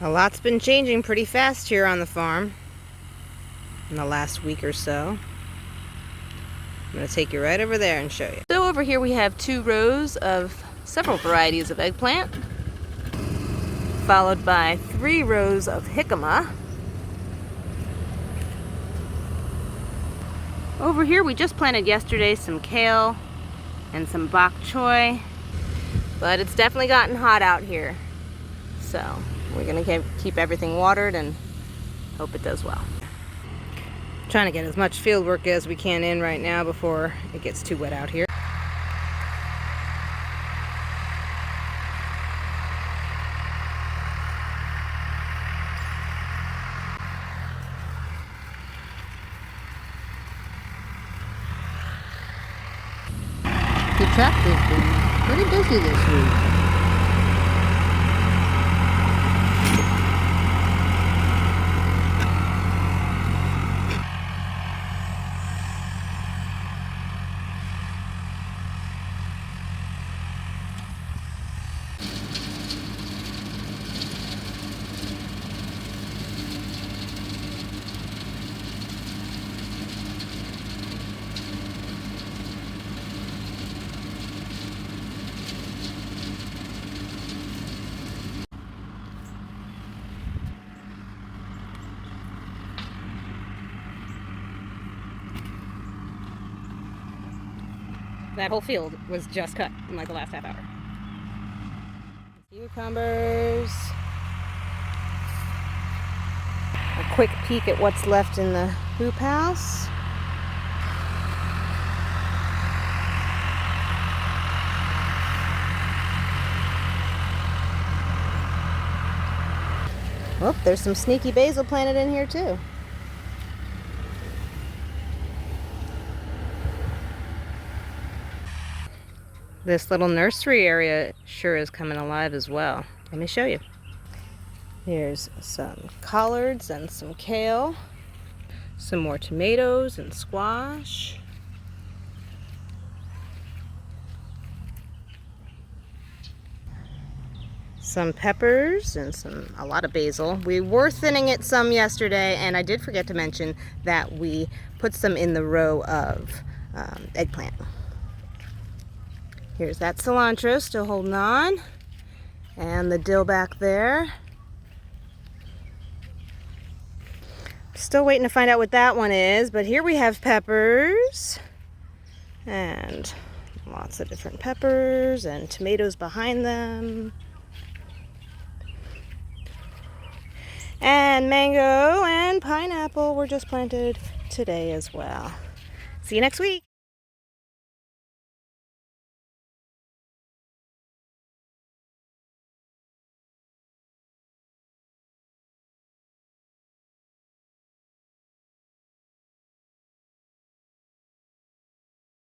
A lot's been changing pretty fast here on the farm in the last week or so. I'm going to take you right over there and show you. So over here we have 2 rows of several varieties of eggplant, followed by 3 rows of jicama. Over here we just planted yesterday some kale and some bok choy, but it's definitely gotten hot out here. So we're gonna keep everything watered and hope it does well. Trying to get as much field work as we can in right now before it gets too wet out here. The tractor's been pretty busy this week. That whole field was just cut in like the last half hour. Cucumbers. A quick peek at what's left in the hoop house. Oh, there's some sneaky basil planted in here too. This little nursery area sure is coming alive as well. Let me show you. Here's some collards and some kale. Some more tomatoes and squash. Some peppers and a lot of basil. We were thinning it some yesterday, and I did forget to mention that we put some in the row of eggplant. Here's that cilantro still holding on, and the dill back there. Still waiting to find out what that one is, but here we have peppers and lots of different peppers and tomatoes behind them. And mango and pineapple were just planted today as well. See you next week.